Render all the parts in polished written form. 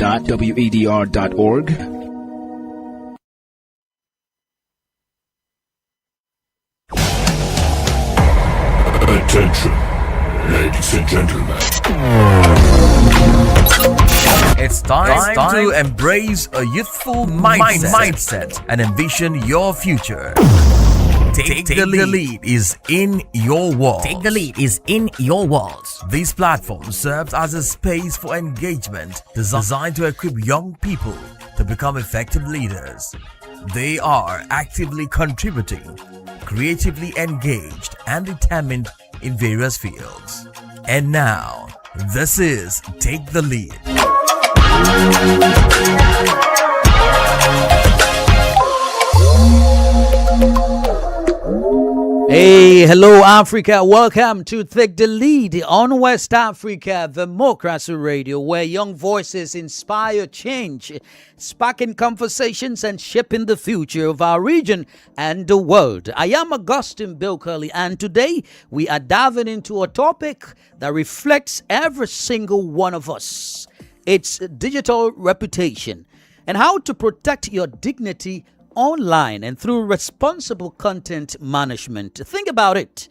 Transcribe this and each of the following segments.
www.wadr.org. Attention, ladies and gentlemen. It's time to embrace a youthful mindset and envision your future. Take the lead is in your walls. Take the lead is in your walls. This platform serves as a space for engagement designed to equip young people to become effective leaders. They are actively contributing, creatively engaged, and determined in various fields. And now, this is Take the Lead. Hey, hello Africa. Welcome to Take the Lead on West Africa Democracy Radio, where young voices inspire change, sparking conversations and shaping the future of our region and the world. I am Augustine Bill Curley, and today we are diving into a topic that reflects every single one of us. It's digital reputation and how to protect your dignity online and through responsible content management. Think about it.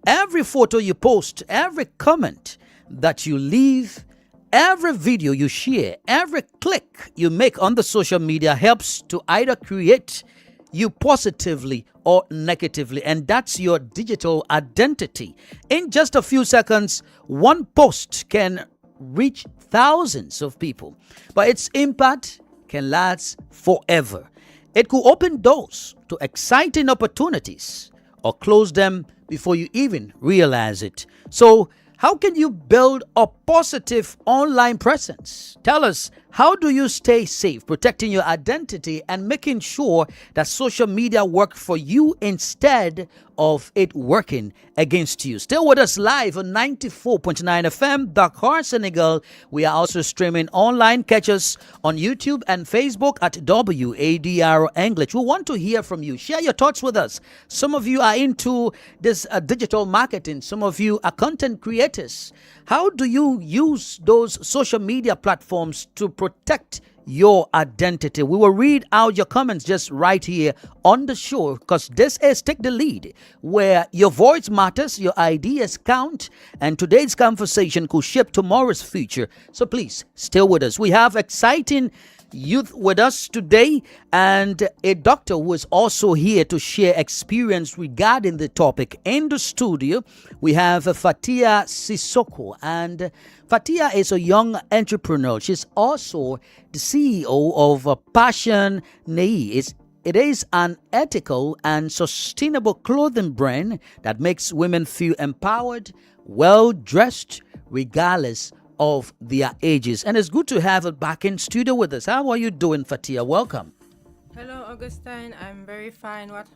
Every photo you post, every comment that you leave, every video you share, every click you make on the social media helps to either create you positively or negatively, and that's your digital identity. In just a few seconds, one post can reach thousands of people, but its impact can last forever. It could open doors to exciting opportunities or close them before you even realize it. So, how can you build a positive online presence? Tell us, how do you stay safe, protecting your identity and making sure that social media work for you instead of it working against you? Still with us live on 94.9 FM, Dakar, Senegal. We are also streaming online. Catch us on YouTube and Facebook at WADR English. We want to hear from you. Share your thoughts with us. Some of you are into this digital marketing. Some of you are content creators. How do you use those social media platforms to protect your identity? We will read out your comments just right here on the show, because this is Take the Lead, where your voice matters, your ideas count, and today's conversation could shape tomorrow's future. So please stay with us. We have exciting youth with us today and a doctor who is also here to share experience regarding the topic. In the studio, we have Fatia Sissoko, and Fatia is a young entrepreneur. She's also the CEO of Passion Nei. It is an ethical and sustainable clothing brand that makes women feel empowered, well-dressed, regardless of their ages. And it's good to have her back in studio with us. How are you doing, Fatia? Welcome. Hello, Augustine. I'm very fine. What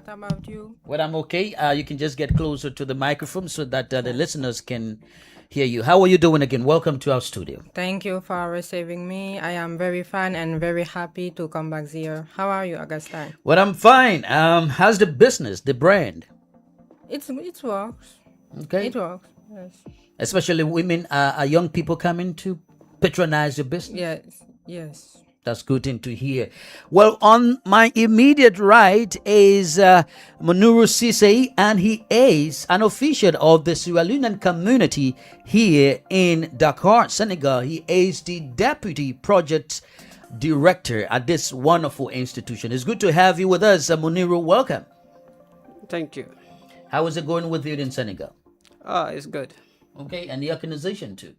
about you? Well, I'm okay. You can just get closer to the microphone so that the listeners can hear you. How are you doing again? Welcome to our studio. Thank you for receiving me. I am very fine and very happy to come back here. How are you, Augustine? Well, I'm fine. How's the business, the brand? It works. Okay. It works. Yes. Especially women, are young people coming to patronize your business? Yes. That's good thing to hear. Well, on my immediate right is Manuru Sise, and he is an official of the Sierra Leonean community here in Dakar, Senegal. He is the deputy project director at this wonderful institution. It's good to have you with us, Muniru. Welcome. Thank you. How is it going with you in Senegal? It's good. Okay, and the organization too?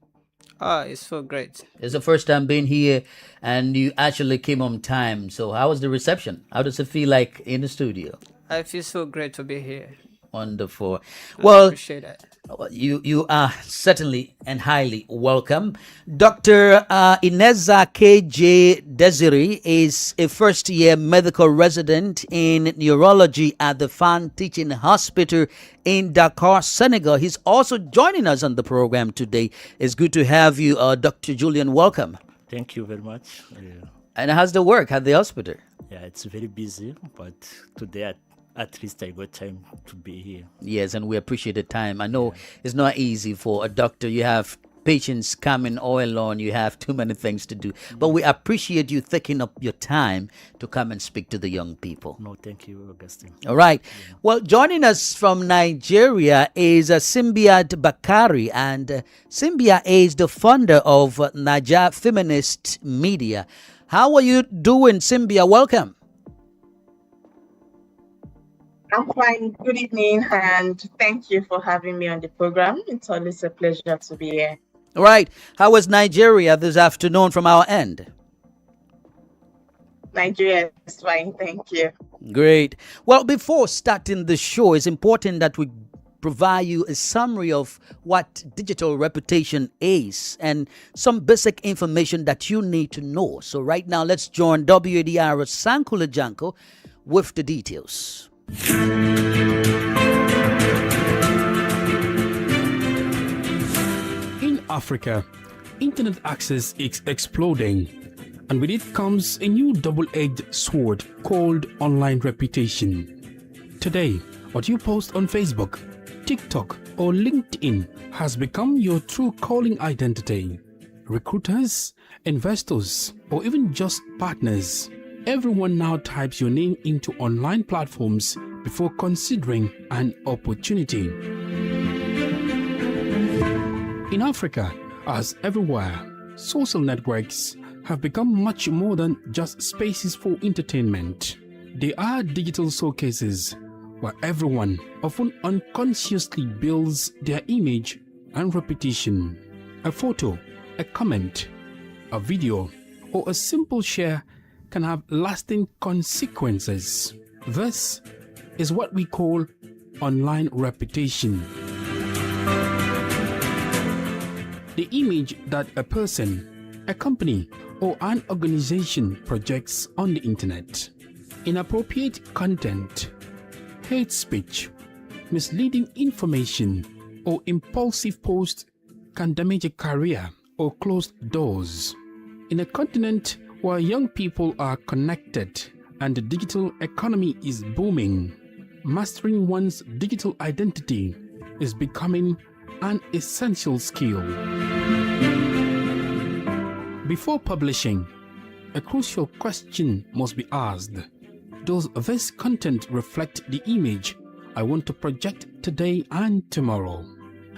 It's so great. It's the first time being here, and you actually came on time. So how was the reception? How does it feel like in the studio? I feel so great to be here. Wonderful. I Well, appreciate that. you are certainly and highly welcome. Dr. Ineza K.J. Desiree is a first-year medical resident in neurology at the Fan Teaching Hospital in Dakar, Senegal. He's also joining us on the program today. It's good to have you, Dr. Julian. Welcome. Thank you very much. And how's the work at the hospital? Yeah, it's very busy, but today at least I got time to be here. Yes, and we appreciate the time. I know it's not easy for a doctor. You have patience coming all along. You have too many things to do. But we appreciate you taking up your time to come and speak to the young people. No, thank you, Augustine. All right. Well, joining us from Nigeria is Simbiat Bakari, and Simbia is the founder of Naija Feminist Media. How are you doing, Simbia? Welcome. I'm fine. Good evening, and thank you for having me on the program. It's always a pleasure to be here. All right. How was Nigeria this afternoon from our end? Nigeria is fine. Thank you. Great. Well, before starting the show, it's important that we provide you a summary of what digital reputation is and some basic information that you need to know. So right now, let's join WADR Sankula Janko with the details. In Africa, internet access is exploding, and with it comes a new double-edged sword called online reputation. Today, what you post on Facebook, TikTok, or LinkedIn has become your true calling identity. Recruiters, investors, or even just partners, everyone now types your name into online platforms before considering an opportunity. In Africa, as everywhere, social networks have become much more than just spaces for entertainment. They are digital showcases where everyone often unconsciously builds their image and reputation. A photo, a comment, a video, or a simple share can have lasting consequences. This is what we call online reputation. The image that a person, a company, or an organization projects on the internet. Inappropriate content, hate speech, misleading information, or impulsive posts can damage a career or close doors. In a continent where young people are connected and the digital economy is booming, mastering one's digital identity is becoming an essential skill. Before publishing, a crucial question must be asked. Does this content reflect the image I want to project today and tomorrow?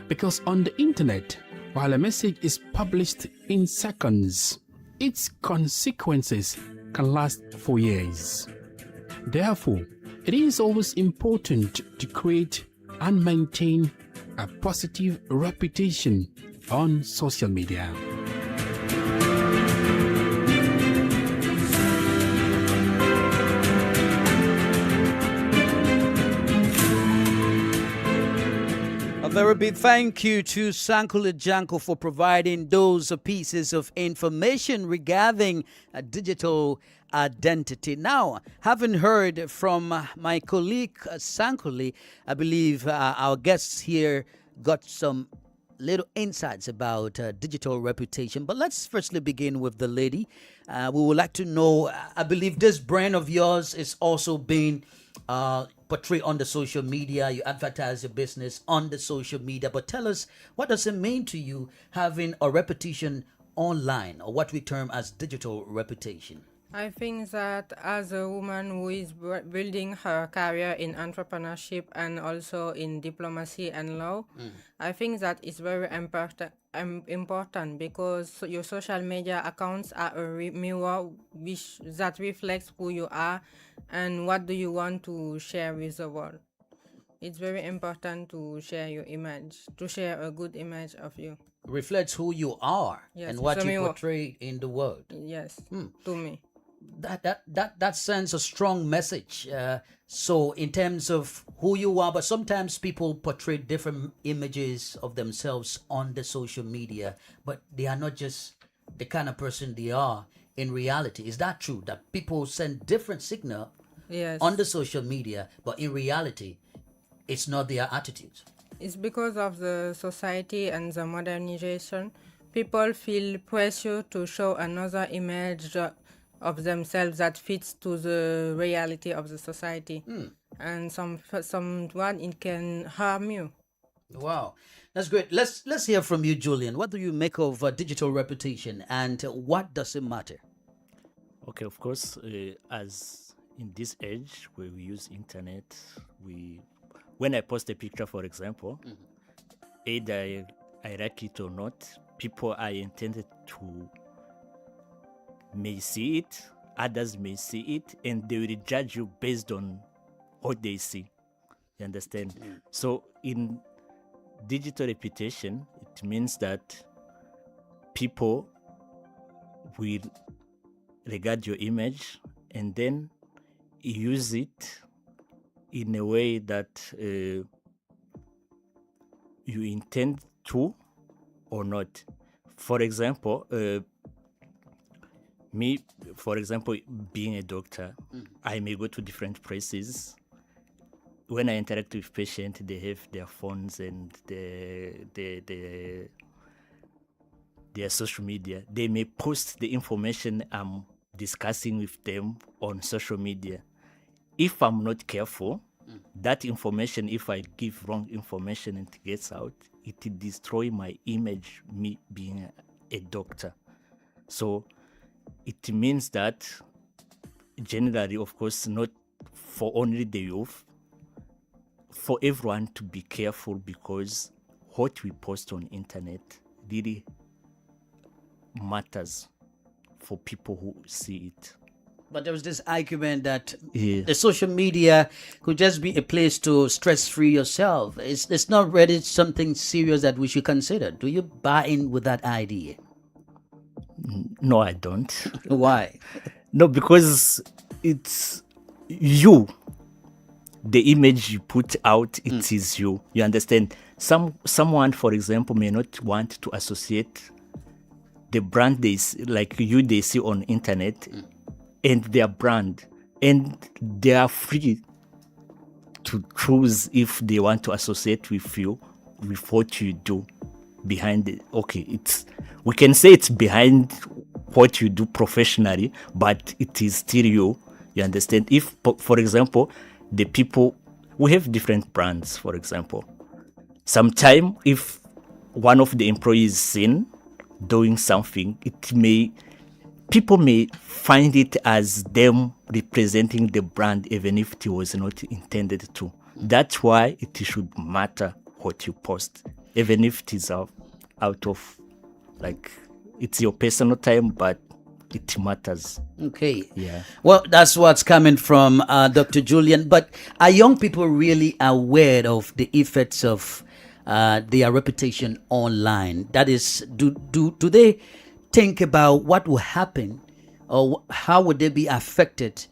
Because on the internet, while a message is published in seconds, its consequences can last for years. Therefore, it is always important to create and maintain a positive reputation on social media. A very big thank you to Sankula Janko for providing those pieces of information regarding digital identity. Now, having heard from my colleague Sankuli, I believe our guests here got some little insights about digital reputation. But let's firstly begin with the lady. We would like to know, I believe this brand of yours is also being portrayed on the social media. You advertise your business on the social media. But tell us, what does it mean to you having a reputation online, or what we term as digital reputation? I think that as a woman who is building her career in entrepreneurship and also in diplomacy and law, I think that it's very important because your social media accounts are a mirror that reflects who you are and what do you want to share with the world. It's very important to share your image, to share a good image of you. Reflects who you are, Yes, and what it's a you mirror. portray in the world. Yes, to me. That sends a strong message. So in terms of who you are, but sometimes people portray different images of themselves on the social media, but they are not just the kind of person they are in reality. Is that true, that people send different signal Yes. on the social media, but in reality it's not their attitude? It's because of the society and the modernization. People feel pressure to show another image of themselves that fits to the reality of the society. And someone it can harm you. Wow, that's great. Let's hear from you, Julian. What do you make of digital reputation, and what does it matter? Okay, of course, as in this age where we use internet, when I post a picture, for example, either I like it or not, people are intended to may see it, others may see it, and they will judge you based on what they see. You understand? So in digital reputation, it means that people will regard your image and then use it in a way that you intend to or not. For example, me, for example, being a doctor, I may go to different places. When I interact with patients, they have their phones and their social media. They may post the information I'm discussing with them on social media. If I'm not careful, that information, if I give wrong information and it gets out, it will destroy my image, me being a doctor. So it means that generally, of course, not for only the youth, for everyone to be careful, because what we post on internet really matters for people who see it. But there was this argument that the social media could just be a place to stress-free yourself. It's not really something serious that we should consider. Do you buy in with that idea? No, I don't. Why? No, because it's you. The image you put out, it is you. You understand? Someone, for example, may not want to associate the brand they see on internet and their brand, and they are free to choose if they want to associate with you, with what you do behind it. Okay, we can say it's behind what you do professionally, but it is still you. You understand? If, for example, the people, we have different brands, for example. Sometime if one of the employees is seen doing something, people may find it as them representing the brand, even if it was not intended to. That's why it should matter what you post, even if it is out of, it's your personal time, but it matters. Okay. Yeah. Well, that's what's coming from Dr. Julian. But are young people really aware of the effects of their reputation online? That is, do they think about what will happen, or how would they be affected,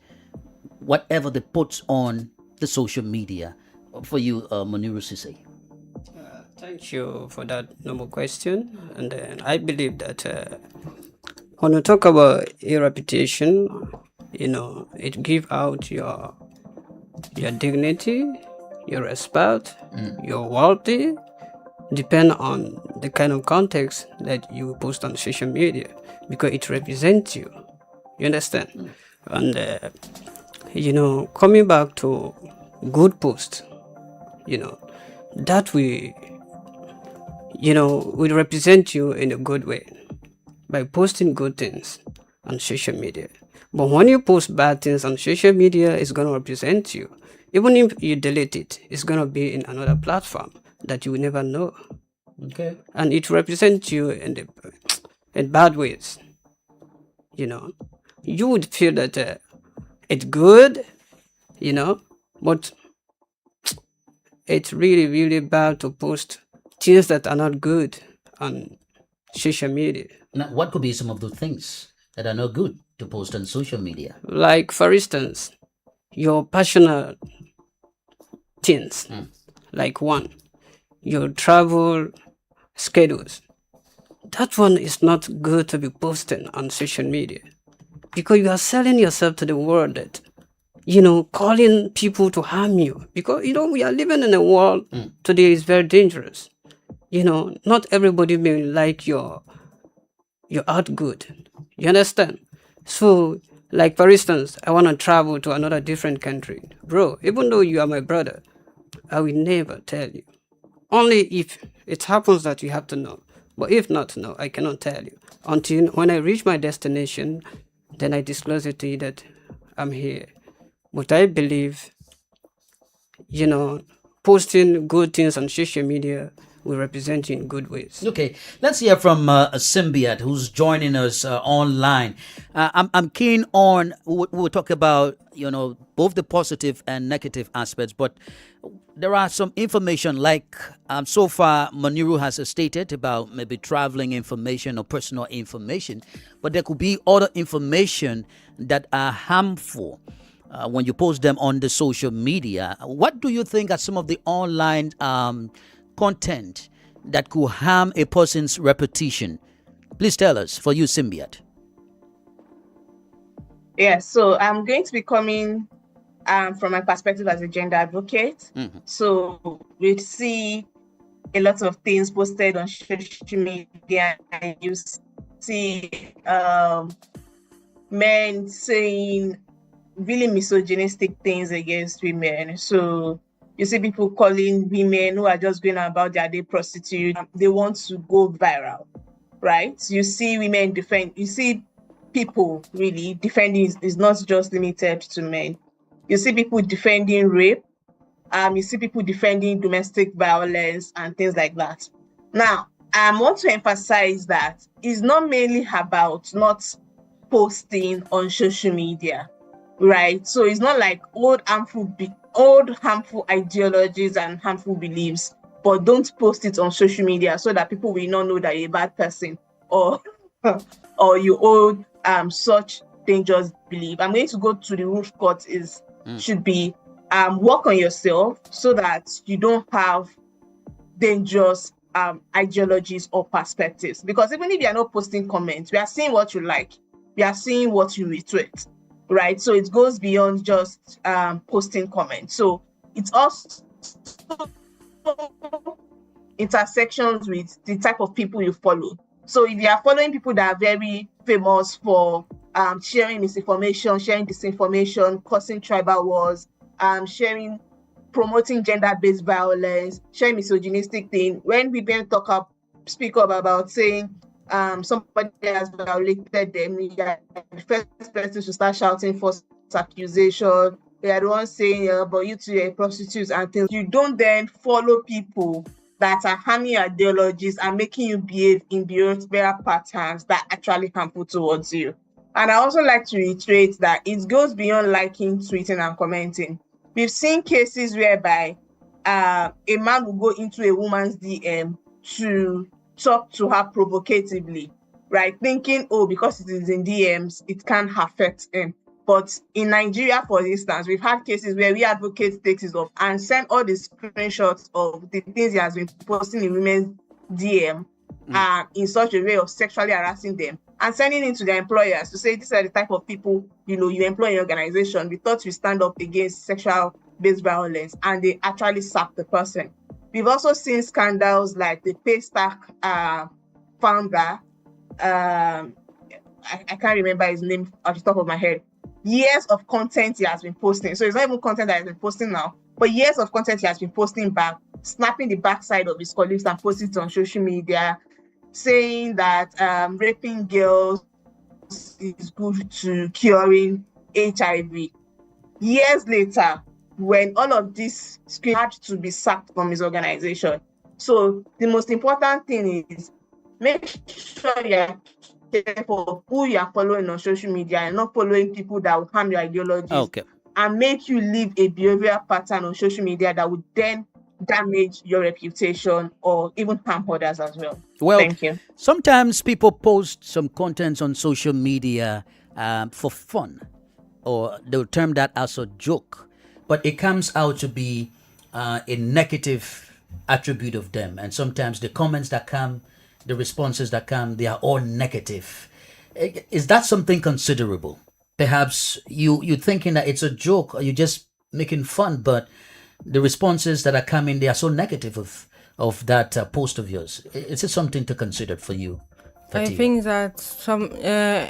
whatever they put on the social media? For you, Muniru Sise. Thank you for that noble question. And I believe that when we talk about a reputation, it gives out your dignity, your respect, your worthy, depend on the kind of context that you post on social media, because it represents you. You understand? And coming back to good post, that we represent you in a good way by posting good things on social media. But when you post bad things on social media, it's going to represent you. Even if you delete it, it's going to be in another platform that you will never know. Okay. And it represents you in bad ways. You would feel that it's good, but it's really, really bad to post things that are not good on social media. Now, what could be some of the things that are not good to post on social media? Like, for instance, your personal things. Like one, your travel schedules. That one is not good to be posted on social media, because you are selling yourself to the world that, calling people to harm you. Because, we are living in a world today is very dangerous. Not everybody may like your art good. You understand? So, like, for instance, I want to travel to another different country. Bro, even though you are my brother, I will never tell you. Only if it happens that you have to know. But if not, no, I cannot tell you. Until when I reach my destination, then I disclose it to you that I'm here. But I believe, posting good things on social media will represent you in good ways. Okay, let's hear from Symbiat, who's joining us online. I'm keen on, we'll talk about, both the positive and negative aspects, but there are some information like so far Maniru has stated about maybe traveling information or personal information, but there could be other information that are harmful when you post them on the social media. What do you think are some of the online content that could harm a person's reputation? Please tell us, for you, Symbiat. Yeah, so I'm going to be coming from my perspective as a gender advocate. So we see a lot of things posted on social media, and you see men saying really misogynistic things against women. So you see people calling women who are just going about their day prostitute. They want to go viral, right? You see women defend. You see people really defending is not just limited to men. You see people defending rape. You see people defending domestic violence and things like that. Now, I want to emphasize that it's not mainly about not posting on social media, right? So it's not like old harmful ideologies and harmful beliefs, but don't post it on social media so that people will not know that you're a bad person or or you hold such dangerous belief. I'm going to go to the root cause should be work on yourself so that you don't have dangerous ideologies or perspectives. Because even if you're not posting comments, we are seeing what you like, we are seeing what you retweet, right? So it goes beyond just posting comments. So it's also intersections with the type of people you follow. So if you are following people that are very famous for sharing misinformation, sharing disinformation, causing tribal wars, promoting gender-based violence, sharing misogynistic things, when women speak up about saying somebody has violated them, you are the first person to start shouting false accusation. They are the ones saying, but you two are prostitutes and things. You don't then follow people that are harming your ideologies and making you behave in behavioral patterns that are actually harmful towards you. And I also like to reiterate that it goes beyond liking, tweeting, and commenting. We've seen cases whereby a man will go into a woman's DM to talk to her provocatively, right? Thinking, because it is in DMs, it can affect him. But in Nigeria, for instance, we've had cases where we advocate takes it off and send all the screenshots of the things he has been posting in women's DM in such a way of sexually harassing them and sending it to their employers to say, these are the type of people, you employ in your organization. We thought you stand up against sexual-based violence, and they actually sack the person. We've also seen scandals like the Paystack founder, I can't remember his name off the top of my head. Years of content he has been posting. So it's not even content that he's been posting now, but years of content he has been posting back, snapping the backside of his colleagues and posting it on social media, saying that raping girls is good to curing HIV. Years later, when all of this had to be sacked from his organization. So the most important thing is make sure you're careful of who you are following on social media and not following people that will harm your ideologies and make you live a behavioral pattern on social media that would then damage your reputation or even harm others as well. Well, thank you. Sometimes people post some contents on social media for fun, or they'll term that as a joke, but it comes out to be a negative attribute of them. And sometimes the comments that come, the responses that come, they are all negative. Is that something considerable? Perhaps you're thinking that it's a joke or you're just making fun, but the responses that are coming, they are so negative of that post of yours. Is it something to consider for you, Fatima? I think that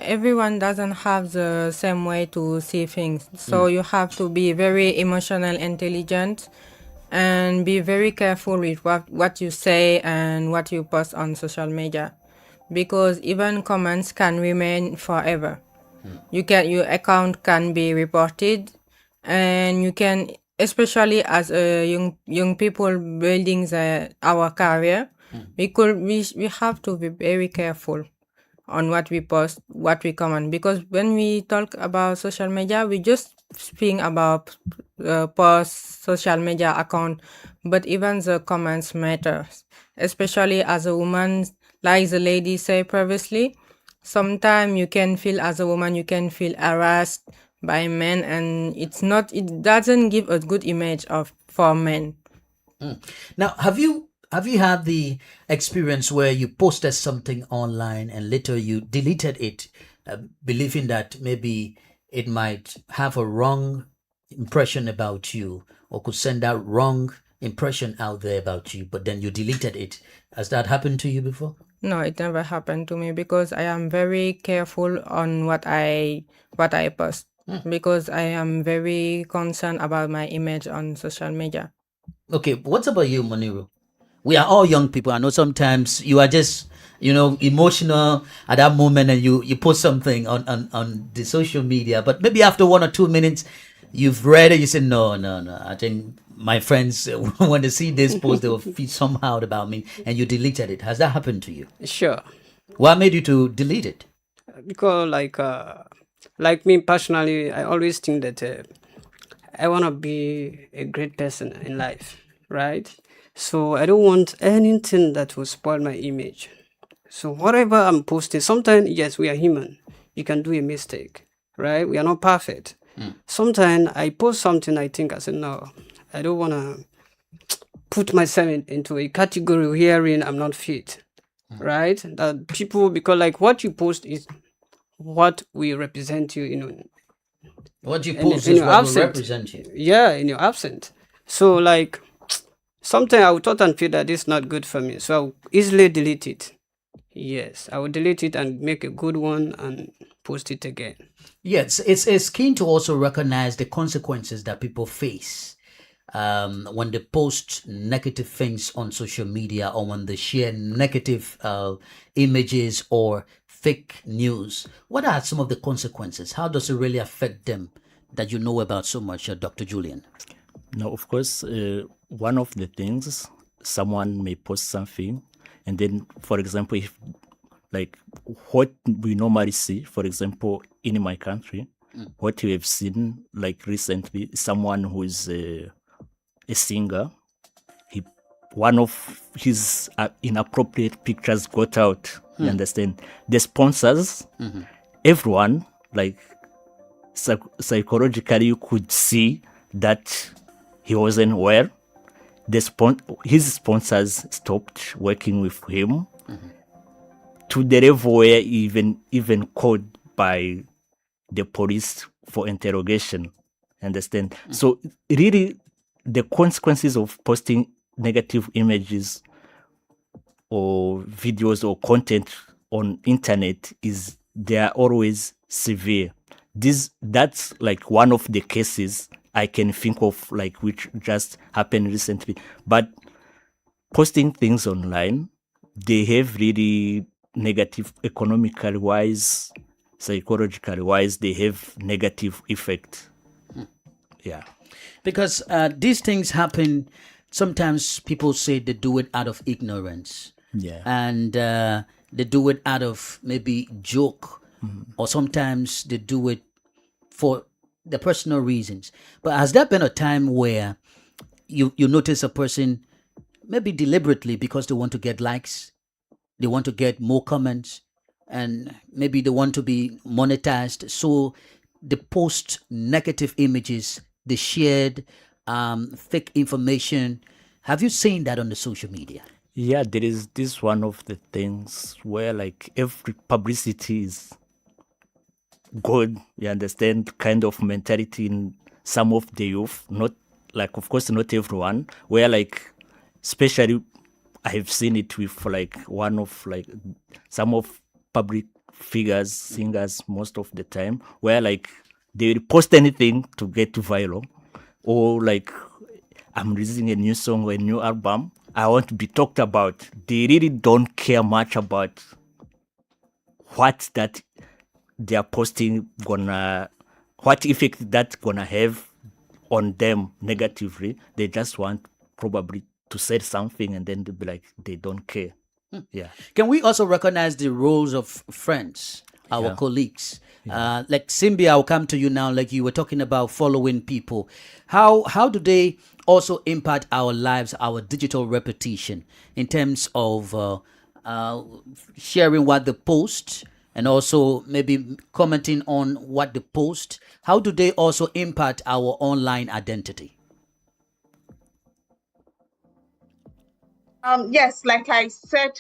everyone doesn't have the same way to see things. So you have to be very emotional intelligent and be very careful with what you say and what you post on social media, because even comments can remain forever. Your account can be reported, and you can, especially as a young people building our career, we have to be very careful on what we post, what we comment, because when we talk about social media, we just speak about post social media account, but even the comments matters, especially as a woman, like the lady said previously. Sometimes you can feel, as a woman, you can feel harassed by men, and it doesn't give a good image of for men. Now, have you had the experience where you posted something online and later you deleted it, believing that maybe it might have a wrong impression about you or could send out wrong impression out there about you, but then you deleted it? Has that happened to you before? No, it never happened to me, because I am very careful on what I post, because I am very concerned about my image on social media. Okay, what about you, Moniru? We are all young people. I know sometimes you are just, emotional at that moment and you post something on the social media, but maybe after 1 or 2 minutes, you've read it, you say, no, I think my friends, when they see this post, they will feel somehow about me, and you deleted it. Has that happened to you? Sure. What made you to delete it? Because like me personally, I always think that I want to be a great person in life, right? So I don't want anything that will spoil my image. So whatever I'm posting, sometimes, yes, we are human. You can do a mistake, right? We are not perfect. Sometimes I post something, I think, I say, no, I don't want to put myself into a category wherein I'm not fit, right? That people, because like what you post is what will represent you, What you in post your is what will absent. represent you. Yeah, in your absent. So like sometimes I would thought and feel that it's not good for me. So I'll easily delete it. Yes, I will delete it and make a good one and post it again. Yes, it's keen to also recognize the consequences that people face when they post negative things on social media, or when they share negative images or fake news. What are some of the consequences? How does it really affect them that you know about so much, Dr. Julian? Now, of course, one of the things, someone may post something, and then, for example, if like what we normally see, for example, in my country, what we have seen like recently, someone who is a singer, one of his inappropriate pictures got out. You understand? The sponsors, everyone, like psychologically, you could see that he wasn't well. His sponsors stopped working with him, to the level where even called by the police for interrogation. Understand? So really, the consequences of posting negative images or videos or content on internet is they are always severe. That's like one of the cases I can think of, like which just happened recently. But posting things online, they have really negative, economically wise, psychologically wise, they have negative effect. Yeah. Because these things happen, sometimes people say they do it out of ignorance. Yeah. And they do it out of maybe joke, or sometimes they do it for the personal reasons. But has there been a time where you notice a person maybe deliberately, because they want to get likes, they want to get more comments, and maybe they want to be monetized, so they post negative images, they shared fake information? Have you seen that on the social media? Yeah, there is this one of the things where like every publicity is good, you understand, kind of mentality in some of the youth, not like, of course, not everyone, where like, especially I have seen it with like one of like some of public figures, singers, most of the time, where like they will post anything to get viral, or like I'm releasing a new song or a new album, I want to be talked about. They really don't care much about what that they are posting what effect that's gonna have on them negatively. They just want probably to say something and then they'll be like, they don't care. Yeah. Can we also recognize the roles of friends, our colleagues? Like Simbi, I'll come to you now. Like you were talking about following people. How do they also impact our lives, our digital reputation in terms of sharing what they post and also maybe commenting on what they post? How do they also impact our online identity? Yes, like I said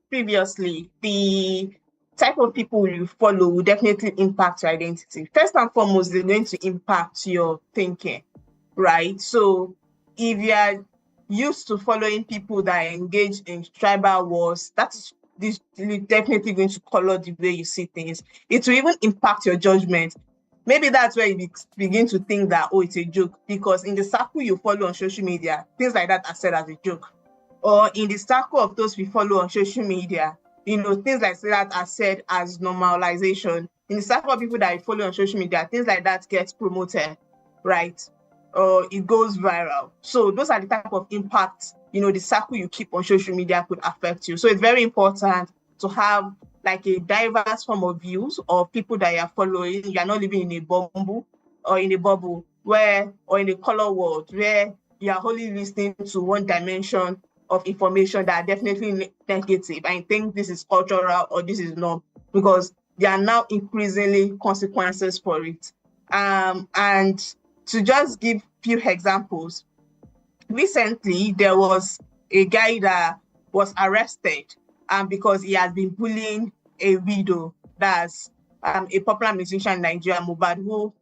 previously, the type of people you follow will definitely impact your identity. First and foremost, they're going to impact your thinking, right? So if you are used to following people that are engaged in tribal wars, that's definitely going to color the way you see things. It will even impact your judgment. Maybe that's where you begin to think that, oh, it's a joke, because in the circle you follow on social media, things like that are said as a joke. Or in the circle of those we follow on social media, things like that are said as normalization. In the circle of people that we follow on social media, things like that get promoted, right? Or it goes viral. So those are the type of impacts, the circle you keep on social media could affect you. So it's very important to have like a diverse form of views of people that you're following. You're not living in a bubble or in a bubble or in a color world where you're only listening to one dimension of information that are definitely negative. I think this is cultural or this is not, because there are now increasingly consequences for it. And to just give few examples, recently there was a guy that was arrested because he had been bullying a widow, that's a popular musician in Nigeria, Mohbad,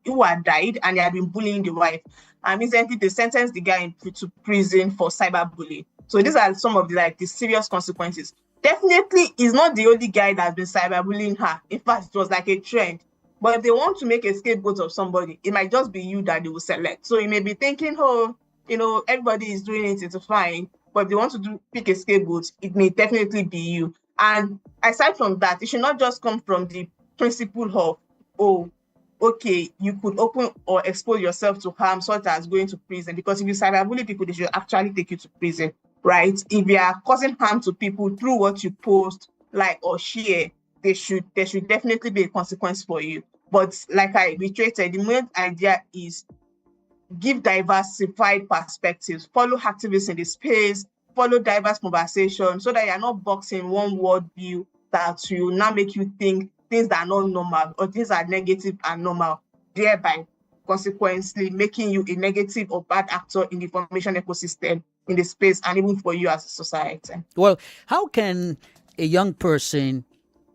who had died, and he had been bullying the wife. And recently they sentenced the guy to prison for cyberbullying. So these are some of the serious consequences. Definitely he's not the only guy that's been cyberbullying her. In fact, it was like a trend. But if they want to make a scapegoat of somebody, it might just be you that they will select. So you may be thinking, everybody is doing it, it's fine. But if they want to pick a scapegoat, it may definitely be you. And aside from that, it should not just come from the principle of, oh, okay, you could open or expose yourself to harm such as going to prison, because if you cyberbully people, they should actually take you to prison, right? If you are causing harm to people through what you post, like, or share, there should definitely be a consequence for you. But like I reiterated, the main idea is give diversified perspectives, follow activists in the space, follow diverse conversation, so that you're not boxing one world view that will now make you think things that are not normal or things that are negative and normal, thereby consequently making you a negative or bad actor in the information ecosystem, in the space, and even for you as a society. Well, how can a young person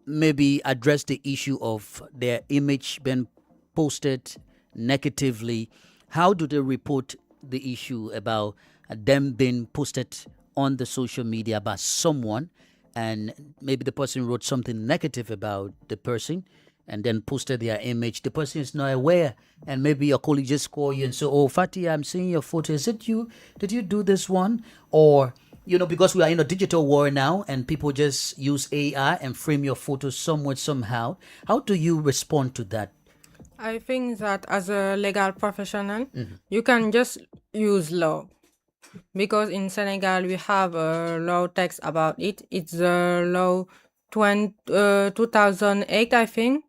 maybe address the issue of their image being posted negatively? How do they report the issue about them being posted on the social media by someone, and maybe the person wrote something negative about the person and then posted their image? The person is not aware, and maybe your colleague just call you and say, oh, Fatih, I'm seeing your photo. Is it you? Did you do this one? Or, because we are in a digital war now and people just use AI and frame your photos somewhere, somehow. How do you respond to that? I think that as a legal professional, you can just use law. Because in Senegal, we have a law text about it. It's the law 2008, I think.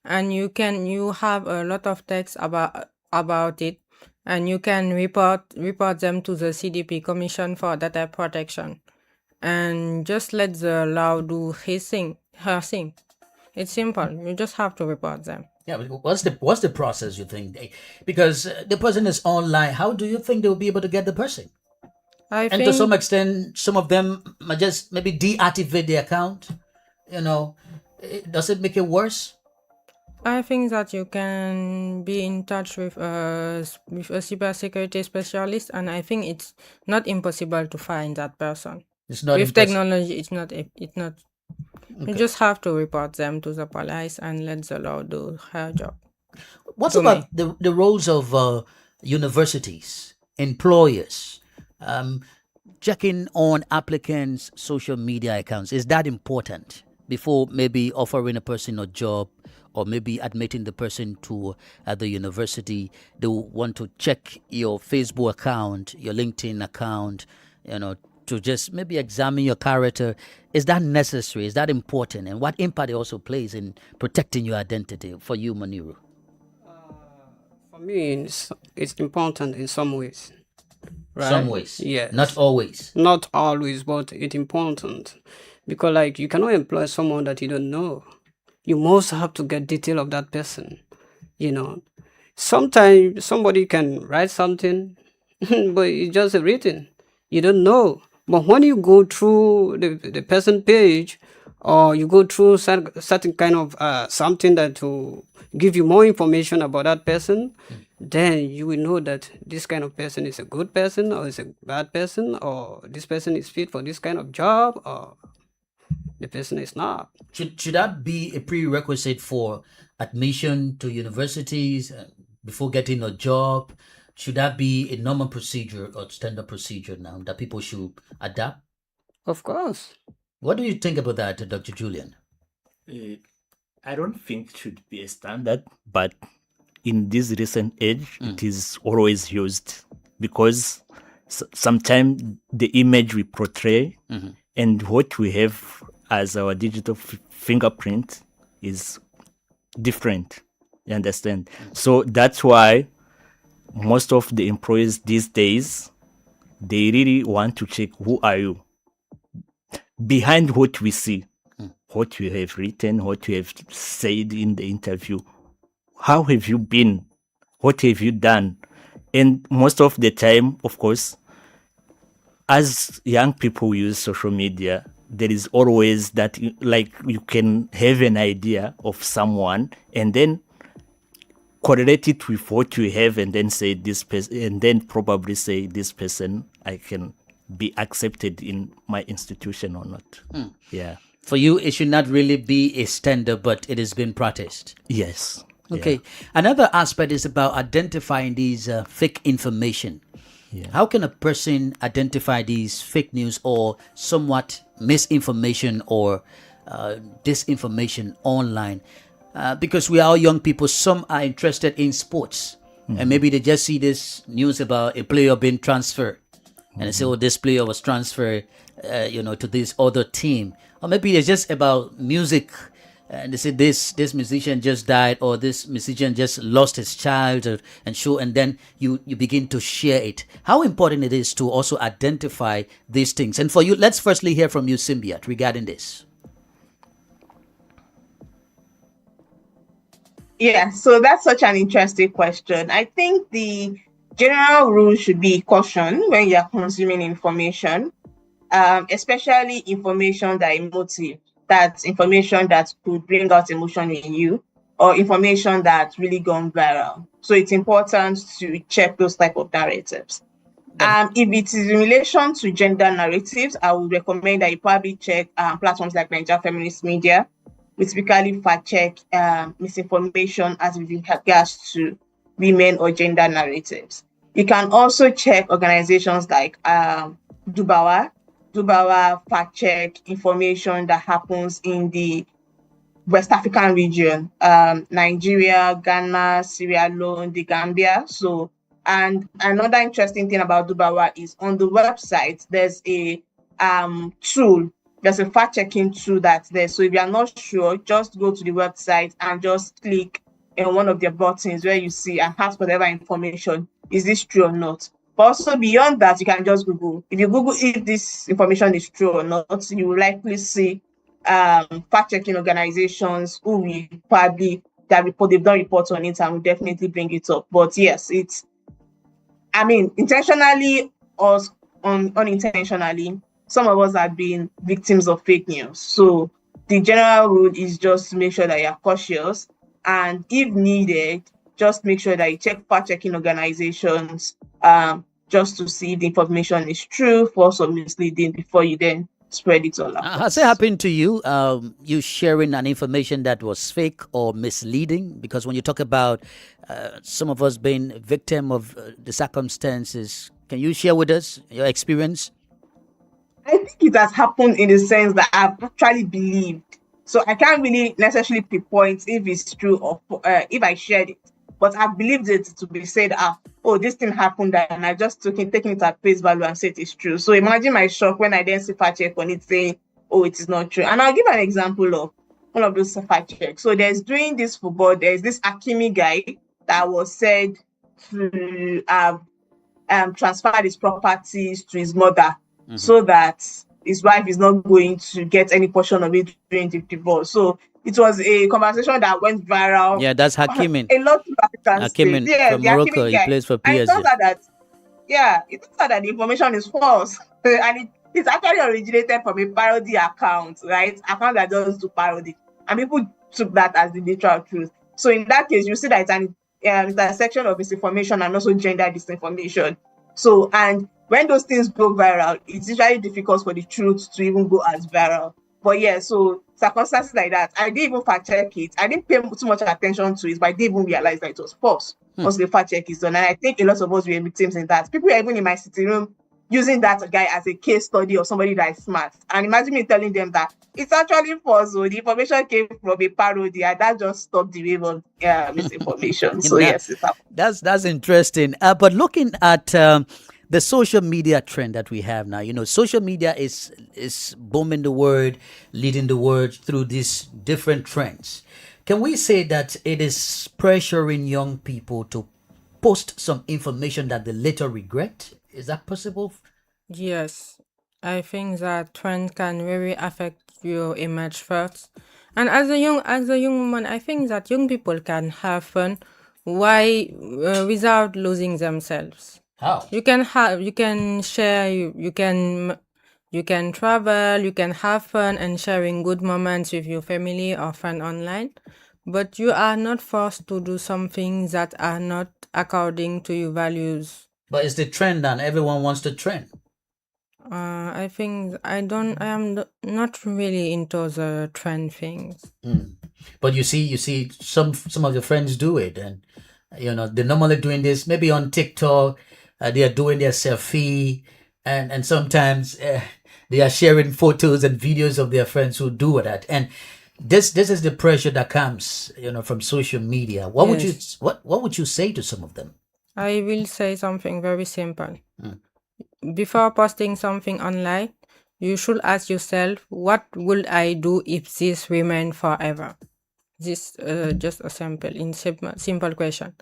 And you have a lot of text about it. And you can report them to the CDP, Commission for Data Protection. And just let the law do her thing. It's simple. You just have to report them. Yeah, but what's the process, you think? Because the person is online. How do you think they will be able to get the person? And to some extent, some of them might just maybe deactivate the account. Does it make it worse? I think that you can be in touch with a cybersecurity specialist, and I think it's not impossible to find that person. It's not with technology. It's not. Okay. You just have to report them to the police and let the law do her job. What about the roles of universities employers checking on applicants' social media accounts, is that important before maybe offering a person a job or maybe admitting the person to the university? They want to check your Facebook account, your LinkedIn account, to just maybe examine your character. Is that necessary? Is that important? And what impact it also plays in protecting your identity for you, Maniru? For me, it's important in some ways. Right? Some ways. Yes. Not always. Not always, but it's important. Because like you cannot employ someone that you don't know. You must have to get detail of that person. Sometimes somebody can write something, but it's just written. You don't know. But when you go through the person page, or you go through certain kind of something that will give you more information about that person, then you will know that this kind of person is a good person or is a bad person, or this person is fit for this kind of job, or the person is not. Should that be a prerequisite for admission to universities before getting a job? Should that be a normal procedure or standard procedure now that people should adapt? Of course. What do you think about that, Dr. Julian? I don't think it should be a standard, but in this recent age, it is always used because sometimes the image we portray and what we have as our digital fingerprint is different. You understand? So that's why most of the employees these days, they really want to check who are you behind what we see, what you have written, what you have said in the interview. How have you been? What have you done? And most of the time, of course, as young people use social media, there is always that, like, you can have an idea of someone and then correlate it with what you have and then say this person, and then probably say this person, I can be accepted in my institution or not. Yeah. For you, it should not really be a standard, but it has been practiced. Yes. Okay. Yeah. Another aspect is about identifying these fake information. Yeah. How can a person identify these fake news or somewhat misinformation or disinformation online? Because we are all young people, some are interested in sports. And maybe they just see this news about a player being transferred. And they say, oh, this player was transferred, to this other team. Or maybe it's just about music. And they say this musician just died, or this musician just lost his child, and then you begin to share it. How important it is to also identify these things. And for you, let's firstly hear from you, Symbiat, regarding this. Yeah, so that's such an interesting question. I think the general rule should be caution when you're consuming information, especially information that is emotive. That's information that could bring out emotion in you, or information that's really gone viral. So it's important to check those type of narratives. If it is in relation to gender narratives, I would recommend that you probably check platforms like Nigeria Feminist Media, which typically fact check misinformation as with regards to women or gender narratives. You can also check organizations like Dubawa. Dubawa fact check information that happens in the West African region, Nigeria, Ghana, Sierra Leone, the Gambia. So, and another interesting thing about Dubawa is on the website, there's a tool. There's a fact-checking tool that's there. So if you're not sure, just go to the website and just click in one of their buttons where you see and ask whatever information. Is this true or not? But also beyond that, you can just Google. If you Google if this information is true or not, you will likely see fact-checking organizations who will probably they've done reports on it and will definitely bring it up. But yes, intentionally or unintentionally, some of us have been victims of fake news. So the general rule is just to make sure that you're cautious, and if needed, just make sure that you check fact-checking organizations just to see if the information is true, false, or misleading before you then spread it all out. Has it happened to you? You sharing an information that was fake or misleading? Because when you talk about some of us being victim of the circumstances, can you share with us your experience? I think it has happened in the sense that I've actually believed. So I can't really necessarily pinpoint if it's true or if I shared it, but I believed it to be said, oh, this thing happened, and I just taking it at face value and said it's true. So imagine my shock when I then see fact check on it saying, oh, it is not true. And I'll give an example of one of those fact checks. So there's during this football, there's this Akimi guy that was said to transfer his properties to his mother so that his wife is not going to get any portion of it during the divorce. So it was a conversation that went viral. Yeah, that's Hakimin. A lot of African Hakimin states. Yes, from Morocco. He plays for PSG. And it turns out that, it turns out that the information is false. And it's actually originated from a parody account, right? Account that does do parody. And people took that as the literal truth. So in that case, you see that it's an intersection of misinformation and also gender disinformation. So, and when those things go viral, it's usually difficult for the truth to even go as viral. But yeah, so circumstances like that, I didn't even fact check it. I didn't pay too much attention to it, but I didn't even realize that it was false once the fact check is done. And I think a lot of us were victims in that. People were even in my sitting room using that guy as a case study of somebody that is smart. And imagine me telling them that it's actually false. So the information came from a parody, and that just stopped the wave of misinformation. So yes, it's happened. That's interesting. But looking at the social media trend that we have now, social media is booming the word, leading the word through these different trends. Can we say that it is pressuring young people to post some information that they later regret? Is that possible? Yes, I think that trend can really affect your image first. And as a young woman, I think that young people can have fun without losing themselves. How? You can share, you can travel, you can have fun and sharing good moments with your family or friend online, but you are not forced to do something that are not according to your values. But it's the trend, and everyone wants the trend. I think I am not really into the trend things. But you see, some of your friends do it, and they're normally doing this maybe on TikTok. They are doing their selfie, and sometimes they are sharing photos and videos of their friends who do that. And this is the pressure that comes, from social media. What would you say to some of them? I will say something very simple. Before posting something online, you should ask yourself, what would I do if this remained forever? This just a simple question.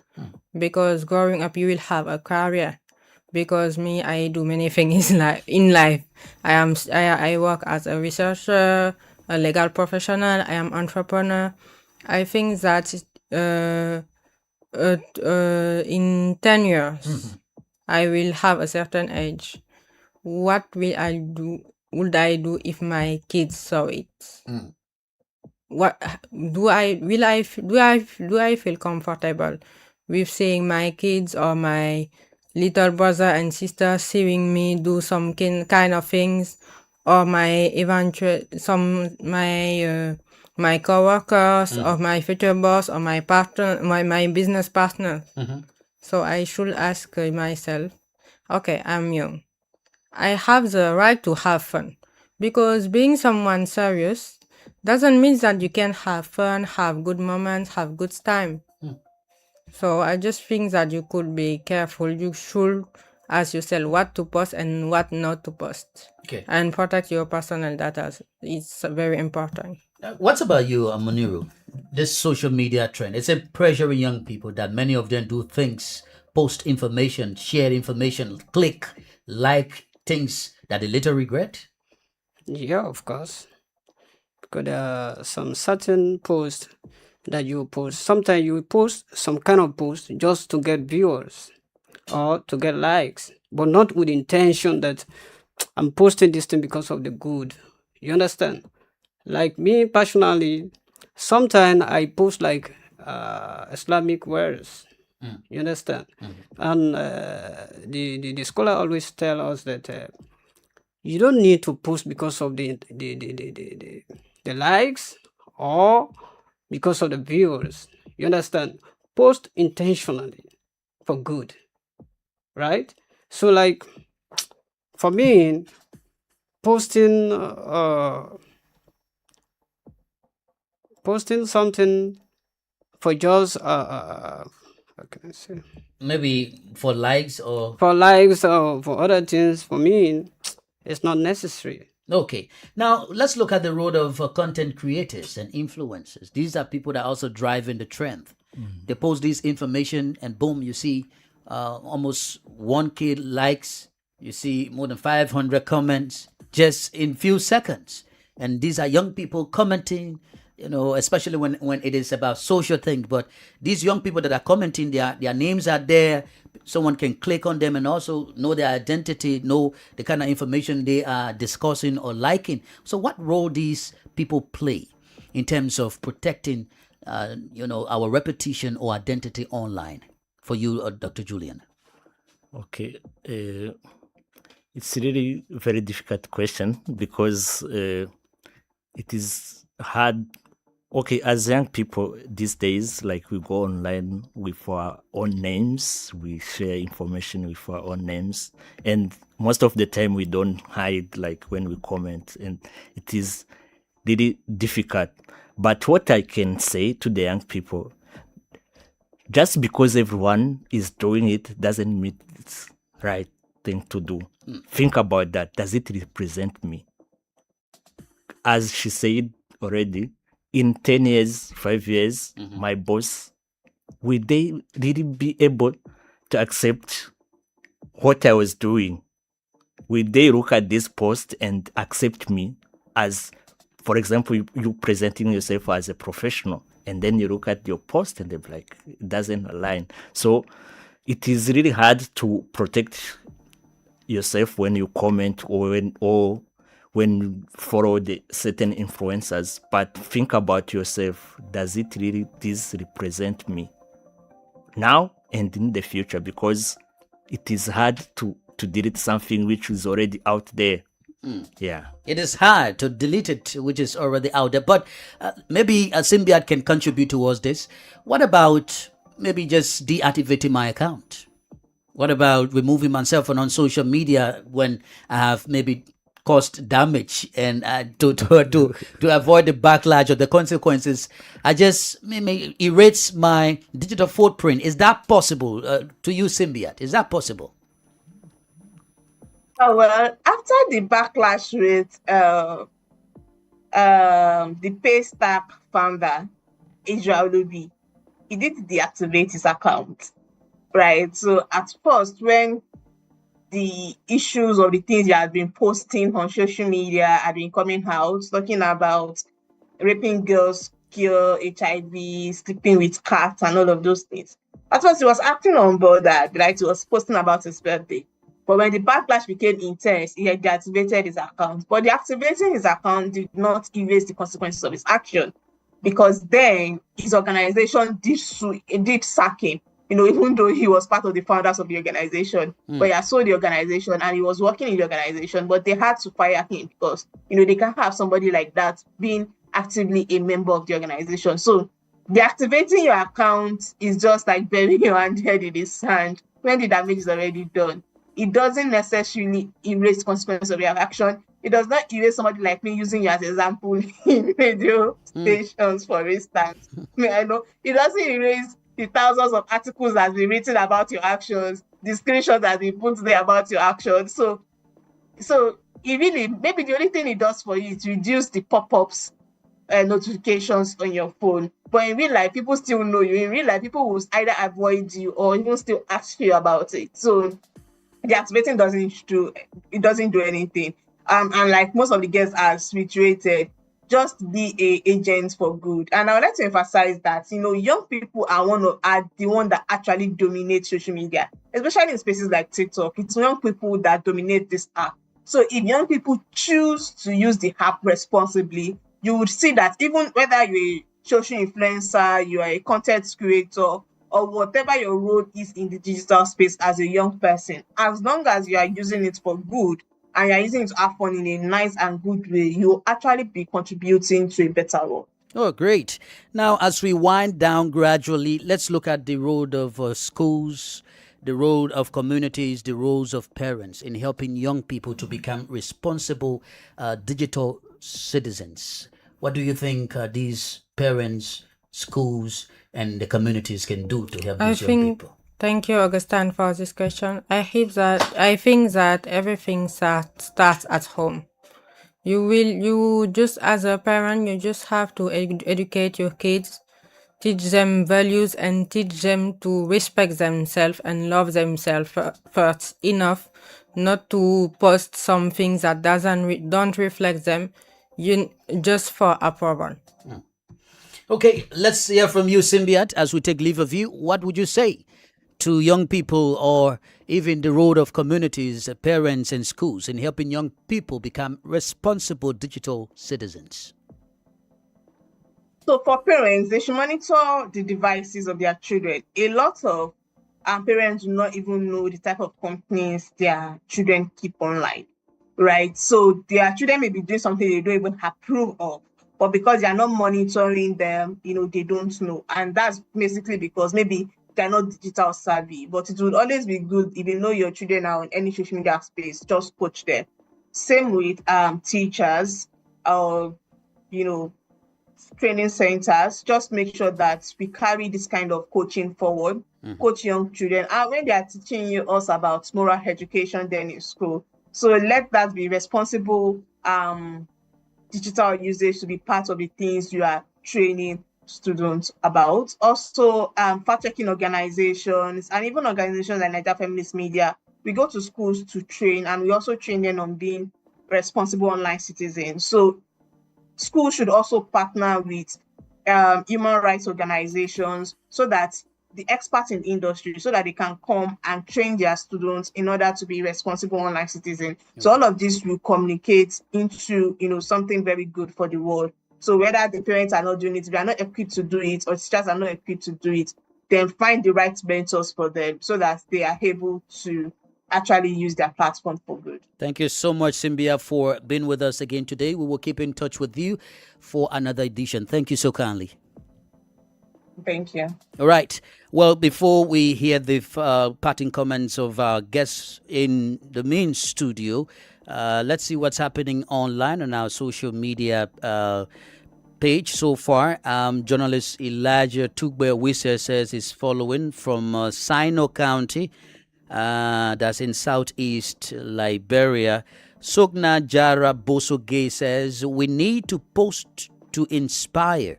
Because growing up, you will have a career. Because me, I do many things in life. I work as a researcher, a legal professional. I am entrepreneur. I think that in 10 years, I will have a certain age. What would I do if my kids saw it? What do I feel comfortable with seeing my kids or my little brother and sister seeing me do some kind of things, or my my coworkers or my future boss or my partner, my business partner. So I should ask myself, okay, I'm young. I have the right to have fun, because being someone serious doesn't mean that you can have fun, have good moments, have good time. So I just think that you could be careful. You should ask yourself what to post and what not to post. Okay. And protect your personal data. It's very important. What about you, Muniru? This social media trend, it's a pressuring young people that many of them do things, post information, share information, click, like things that they later regret? Yeah, of course. Because some certain posts that you post, sometimes you post some kind of post just to get viewers or to get likes, but not with intention that I'm posting this thing because of the good. You understand? Like me personally, sometimes I post like Islamic words. You understand? And the scholar always tell us that You don't need to post because of the likes or because of the viewers. You understand? Post intentionally for good, right? So like for me, posting posting something for just how can I say, Maybe for likes or for likes or for other things, for me, it's not necessary. okay. Now let's look at the role of content creators and influencers. These are people that are also driving the trend. They post this information, and boom, you see almost 1K likes. You see more than 500 comments just in few seconds. And these are young people commenting. Especially when it is about social things. But these young people that are commenting, their names are there. Someone can click on them and also know their identity, know the kind of information they are discussing or liking. So what role these people play in terms of protecting, our reputation or identity online? For you, Dr. Julian. Okay. It's really a very difficult question because it is hard. Okay, as young people these days, like we go online with our own names, we share information with our own names, and most of the time we don't hide like when we comment, and it is really difficult. But what I can say to the young people, just because everyone is doing it doesn't mean it's right thing to do. Think about that. Does it represent me? As she said already, in 10 years, 5 years, my boss, will they really be able to accept what I was doing? Will they look at this post and accept me as, for example, you presenting yourself as a professional, and then you look at your post and they're like, it doesn't align. So it is really hard to protect yourself when you comment or when you follow the certain influencers, but think about yourself. Does it really this represent me now and in the future? Because it is hard to delete something which is already out there. Yeah. It is hard to delete it, which is already out there. But maybe a Symbiad can contribute towards this. What about maybe just deactivating my account? What about removing myself on social media when I have maybe caused damage, and to avoid the backlash or the consequences, I just maybe erase my digital footprint? Is that possible to you, Symbiad? Is that possible? Oh, well, after the backlash with the Paystack founder, Israel Luby, he did deactivate his account, right? So at first, when the issues of the things he had been posting on social media had been coming out, talking about raping girls, cure HIV, sleeping with cats, and all of those things. At first, he was acting on board that, like he was posting about his birthday. But when the backlash became intense, he had deactivated his account. But deactivating his account did not erase the consequences of his action, because then his organization did sack him. Even though he was part of the founders of the organization, but he had sold the organization and he was working in the organization, but they had to fire him because, they can't have somebody like that being actively a member of the organization. So deactivating your account is just like burying your hand in the sand when the damage is already done. It doesn't necessarily erase consequences of your action. It does not erase somebody like me using you as an example in radio stations, for instance. I know it doesn't erase the thousands of articles that have been written about your actions, the screenshots that have been put there about your actions. So it really, maybe the only thing it does for you is reduce the pop-ups notifications on your phone. But in real life, people still know you. In real life, people will either avoid you or even still ask you about it. So deactivating doesn't do anything. And like most of the guests are reiterated, just be a agent for good. And I would like to emphasize that, young people are the one that actually dominate social media, especially in spaces like TikTok. It's young people that dominate this app. So if young people choose to use the app responsibly, you would see that even whether you're a social influencer, you are a content creator, or whatever your role is in the digital space as a young person, as long as you are using it for good and you're using it to have fun in a nice and good way, you'll actually be contributing to a better world. Oh, great. Now, as we wind down gradually, let's look at the role of schools, the role of communities, the roles of parents in helping young people to become responsible digital citizens. What do you think these parents, schools, and the communities can do to help these young people? Thank you, Augustine, for this question. I think that everything starts at home. You just as a parent, you just have to educate your kids, teach them values, and teach them to respect themselves and love themselves first enough, not to post some things that don't reflect them, just for approval. Okay, let's hear from you, Symbiat, as we take leave of you. What would you say to young people, or even the role of communities, parents, and schools in helping young people become responsible digital citizens? So for parents, they should monitor the devices of their children. A lot of parents do not even know the type of companies their children keep online, right? So their children may be doing something they don't even approve of, but because they are not monitoring them, they don't know. And that's basically because maybe they're not digital savvy. But it would always be good if you know your children are on any social media space, just coach them. Same with teachers or training centers. Just make sure that we carry this kind of coaching forward, coach young children. And when they are teaching us about moral education then in school, so let that be responsible digital usage to be part of the things you are training students about. Also, fact-checking organizations and even organizations like Nigeria Feminist Media, we go to schools to train, and we also train them on being responsible online citizens. So schools should also partner with human rights organizations so that the experts in the industry, so that they can come and train their students in order to be responsible online citizens. So all of this will communicate into something very good for the world. So whether the parents are not doing it, they are not equipped to do it, or teachers are not equipped to do it, then find the right mentors for them so that they are able to actually use their platform for good. Thank you so much, Symbia, for being with us again today. We will keep in touch with you for another edition. Thank you so kindly. Thank you. All right. Well, before we hear the parting comments of our guests in the main studio, let's see what's happening online on our social media page so far. Journalist Elijah Tugbe-Wisse says he's following from Sino County. That's in southeast Liberia. Sogna Jara Bosoge says we need to post to inspire,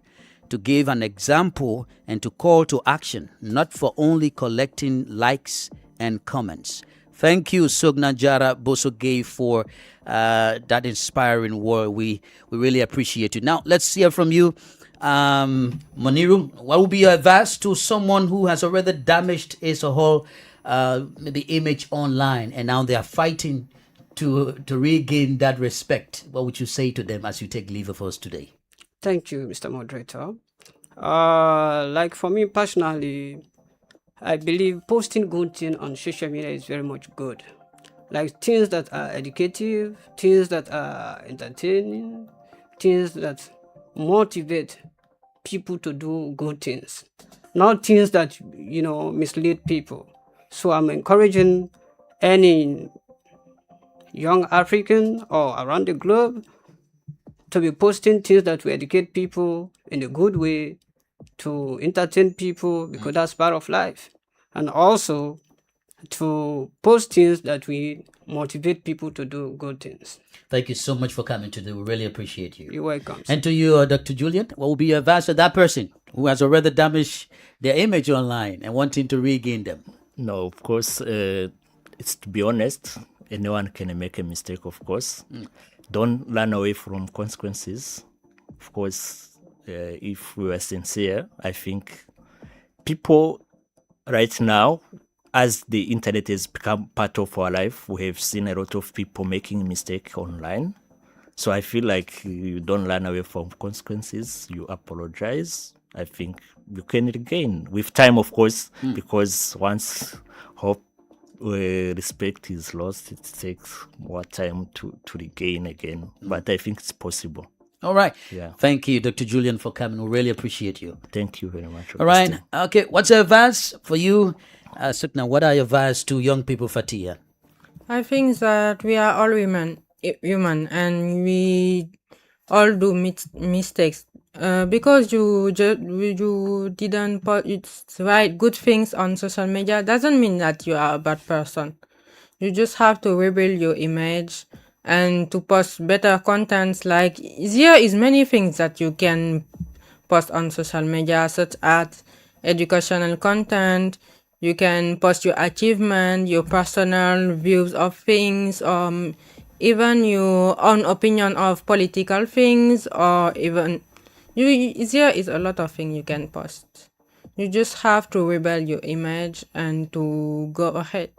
to give an example, and to call to action, not for only collecting likes and comments. Thank you, Sogna Jara Bosoge, for that inspiring word. We really appreciate you. Now, let's hear from you, Moniru. What would be your advice to someone who has already damaged his or her maybe image online, and now they are fighting to regain that respect? What would you say to them as you take leave of us today? Thank you, Mr. Moderator. Like for me personally, I believe posting good things on social media is very much good. Like things that are educative, things that are entertaining, things that motivate people to do good things, not things that mislead people. So I'm encouraging any young African or around the globe to be posting things that will educate people in a good way, to entertain people, because that's part of life. And also to post things that will motivate people to do good things. Thank you so much for coming today. We really appreciate you. You're welcome. And to you, Dr. Julian, what will be your advice to that person who has already damaged their image online and wanting to regain them? No, of course, it's to be honest, anyone can make a mistake, of course. Don't run away from consequences. Of course, if we are sincere, I think people right now, as the internet has become part of our life, we have seen a lot of people making mistakes online. So I feel like you don't run away from consequences. You apologize. I think you can regain with time, of course, because once hope respect is lost, it takes more time to regain again. But I think it's possible. All right. Yeah. Thank you, Dr. Julian, for coming. We really appreciate you. Thank you very much. All right. Okay. What's your advice for you, Sukna? What are your advice to young people, Fatia? I think that we are all human, and we all do mistakes. Because you didn't write good things on social media doesn't mean that you are a bad person. You just have to rebuild your image and to post better contents. Like, there is many things that you can post on social media, such as educational content. You can post your achievement, your personal views of things, even your own opinion of political things, or even there is a lot of things you can post. You just have to rebuild your image and to go ahead.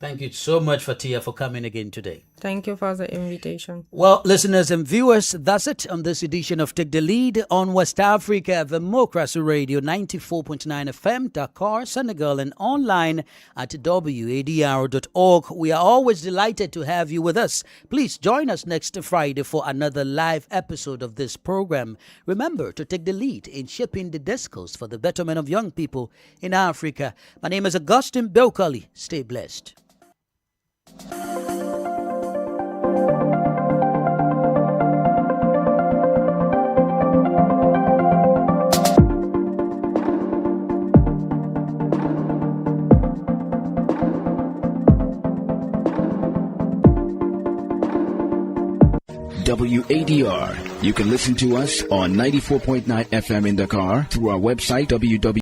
Thank you so much, Fatia, for coming again today. Thank you for the invitation. Well, listeners and viewers, that's it on this edition of Take the Lead on West Africa, Democracy Radio 94.9 FM, Dakar, Senegal, and online at WADR.org. We are always delighted to have you with us. Please join us next Friday for another live episode of this program. Remember to take the lead in shaping the discourse for the betterment of young people in Africa. My name is Augustine Belkali. Stay blessed. WADR. You can listen to us on 94.9 FM in Dakar through our website www